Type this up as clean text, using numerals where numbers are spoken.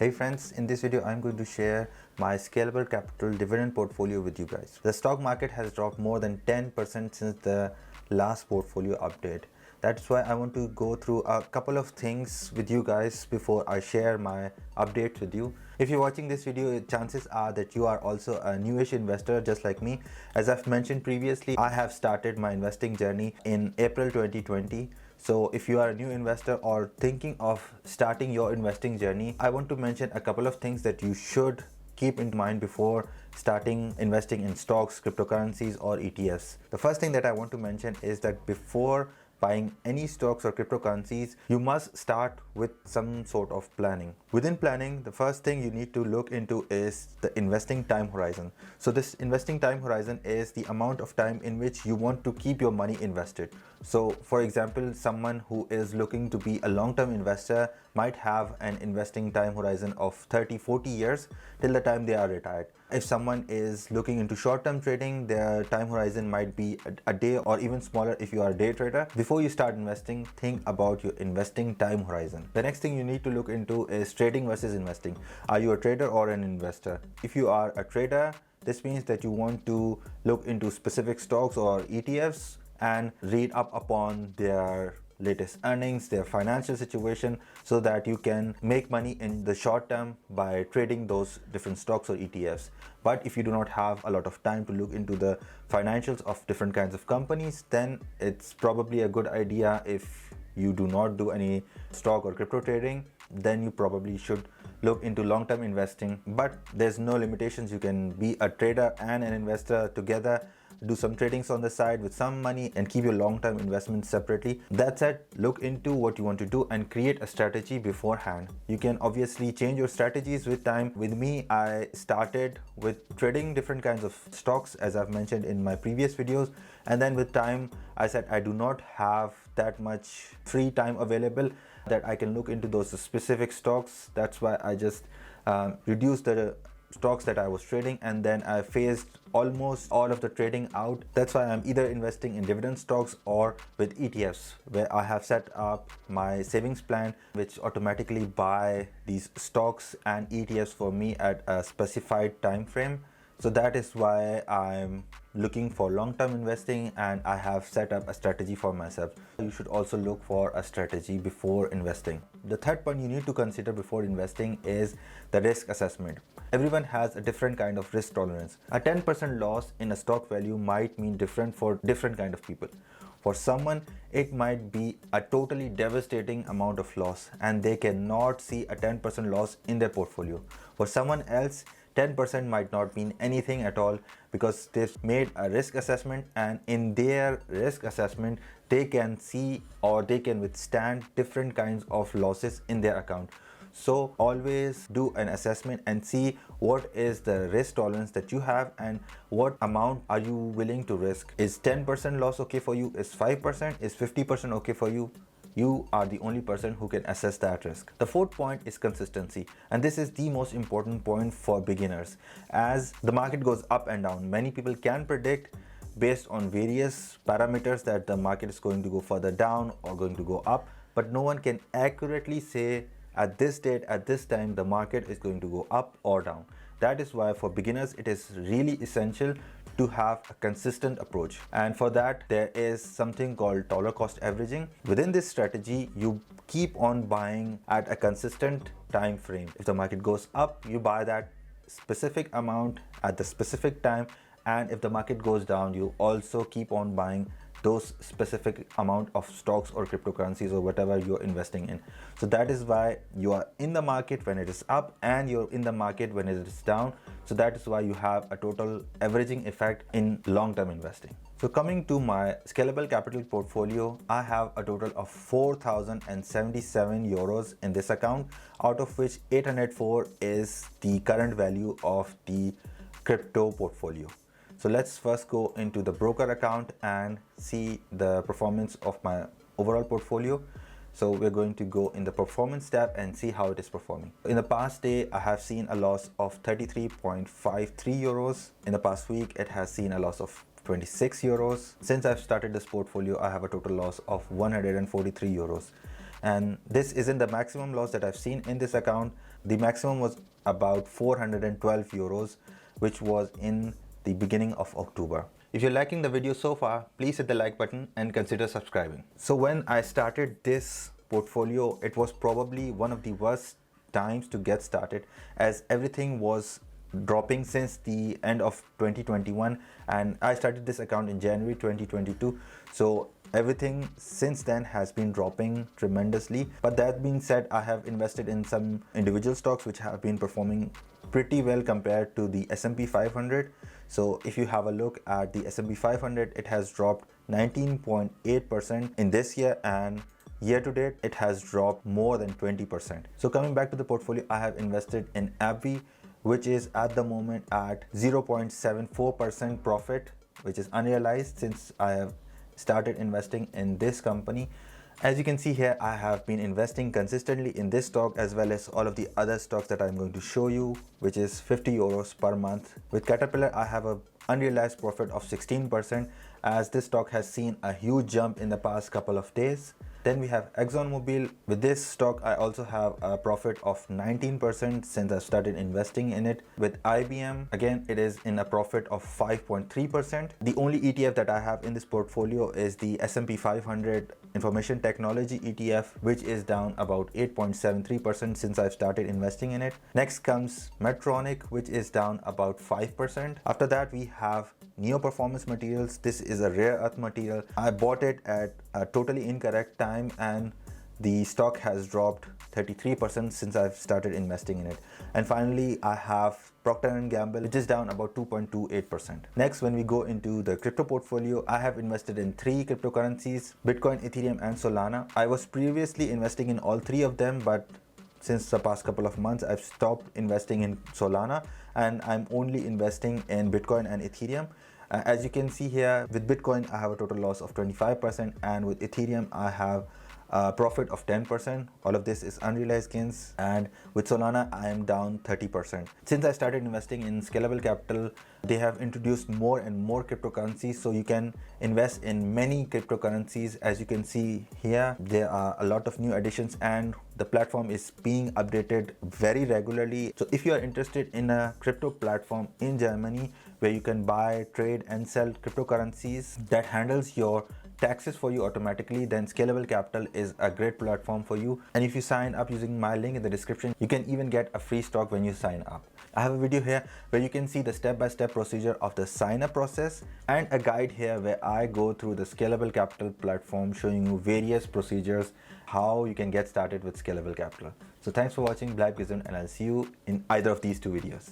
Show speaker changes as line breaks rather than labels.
Hey friends, in this video I'm going to share my scalable capital dividend portfolio with you guys. The stock market has dropped more than 10% since the last portfolio update. That's why I want to go through a couple of things with you guys before I share my updates with you. If you're watching this video, chances are that you are also a newish investor just like me. As I've mentioned previously, I have started my investing journey in April 2020. So if you are a new investor or thinking of starting your investing journey, I want to mention a couple of things that you should keep in mind before starting investing in stocks, cryptocurrencies or ETFs. The first thing that I want to mention is that before buying any stocks or cryptocurrencies, you must start with some sort of planning. Within planning, the first thing you need to look into is the investing time horizon. So this investing time horizon is the amount of time in which you want to keep your money invested. So for example, someone who is looking to be a long-term investor might have an investing time horizon of 30-40 years till the time they are retired. If someone is looking into short-term trading, their time horizon might be a day or even smaller if you are a day trader. Before you start investing, think about your investing time horizon. The next thing you need to look into is trading versus investing. Are you a trader or an investor? If you are a trader, this means that you want to look into specific stocks or ETFs and read up upon their latest earnings, their financial situation, so that you can make money in the short term by trading those different stocks or ETFs. But if you do not have a lot of time to look into the financials of different kinds of companies, then it's probably a good idea if you do not do any stock or crypto trading, then you probably should look into long-term investing. But there's no limitations. You can be a trader and an investor together, do some tradings on the side with some money and keep your long-term investments separately. That said, look into what you want to do and create a strategy beforehand. You can obviously change your strategies with time. With me, I started with trading different kinds of stocks, as I've mentioned in my previous videos, and then with time I said I do not have that much free time available that I can look into those specific stocks. That's why I just reduced the stocks that I was trading, and then I phased almost all of the trading out. That's why I'm either investing in dividend stocks or with ETFs, where I have set up my savings plan which automatically buy these stocks and ETFs for me at a specified time frame. So that is why I'm looking for long-term investing, and I have set up a strategy for myself. You should also look for a strategy before investing. The third point you need to consider before investing is the risk assessment. Everyone has a different kind of risk tolerance. A 10% loss in a stock value might mean different for different kind of people. For someone, it might be a totally devastating amount of loss and they cannot see a 10% loss in their portfolio. For someone else, 10% might not mean anything at all because they've made a risk assessment, and in their risk assessment they can see or they can withstand different kinds of losses in their account. So always do an assessment and see what is the risk tolerance that you have and what amount are you willing to risk. Is 10% loss okay for you? Is 5%? Is 50% okay for you? You are the only person who can assess that risk. The fourth point is consistency, and this is the most important point for beginners. As the market goes up and down, many people can predict based on various parameters that the market is going to go further down or going to go up, but no one can accurately say at this date, at this time, the market is going to go up or down. That is why for beginners it is really essential to have a consistent approach, and for that there is something called dollar cost averaging. Within this strategy, you keep on buying at a consistent time frame. If the market goes up, you buy that specific amount at the specific time, and if the market goes down, you also keep on buying those specific amount of stocks or cryptocurrencies or whatever you're investing in. So that is why you are in the market when it is up and you're in the market when it is down. So that is why you have a total averaging effect in long-term investing. So coming to my scalable capital portfolio, I have a total of 4,077 euros in this account, out of which 804 is the current value of the crypto portfolio. So let's first go into the broker account and see the performance of my overall portfolio. So we're going to go in the performance tab and see how it is performing. In the past day, I have seen a loss of 33.53 euros. In the past week, it has seen a loss of 26 euros. Since I've started this portfolio, I have a total loss of 143 euros. And this isn't the maximum loss that I've seen in this account, The maximum was about 412 euros, which was in the beginning of October. If you're liking the video so far, please hit the like button and consider subscribing. So when I started this portfolio, it was probably one of the worst times to get started, as everything was dropping since the end of 2021, and I started this account in January 2022. So everything since then has been dropping tremendously. But that being said, I have invested in some individual stocks which have been performing pretty well compared to the S&P 500. So if you have a look at the S&P 500, it has dropped 19.8% in this year, and year to date it has dropped more than 20%. So coming back to the portfolio, I have invested in AbbVie, which is at the moment at 0.74% profit, which is unrealized since I have started investing in this company. As you can see here, I have been investing consistently in this stock as well as all of the other stocks that I'm going to show you, which is 50 euros per month. With Caterpillar, I have a unrealized profit of 16%, as this stock has seen a huge jump in the past couple of days. Then we have ExxonMobil. With this stock, I also have a profit of 19% since I started investing in it. With IBM, again, it is in a profit of 5.3%. The only ETF that I have in this portfolio is the S&P 500 Information Technology ETF, which is down about 8.73% since I've started investing in it. Next comes Medtronic, which is down about 5%. After that, we have Neo Performance Materials. This is a rare earth material. I bought it at a totally incorrect time, and the stock has dropped 33% since I've started investing in it. And finally, I have Procter & Gamble, which is down about 2.28%. Next, when we go into the crypto portfolio, I have invested in 3 cryptocurrencies: Bitcoin, Ethereum, and Solana. I was previously investing in all 3 of them, but since the past couple of months, I've stopped investing in Solana and I'm only investing in Bitcoin and Ethereum. As you can see here, with Bitcoin, I have a total loss of 25%, and with Ethereum, I have a profit of 10%. All of this is unrealized gains, and with Solana, I am down 30%. Since I started investing in Scalable Capital, they have introduced more and more cryptocurrencies, so you can invest in many cryptocurrencies. As you can see here, there are a lot of new additions, and the platform is being updated very regularly. So if you are interested in a crypto platform in Germany where you can buy, trade, and sell cryptocurrencies that handles your taxes for you automatically, then Scalable Capital is a great platform for you. And if you sign up using my link in the description, you can even get a free stock when you sign up. I have a video here where you can see the step-by-step procedure of the sign-up process, and a guide here where I go through the Scalable Capital platform, showing you various procedures how you can get started with Scalable Capital. So thanks for watching, bleib gesund, and I'll see you in either of these 2 videos.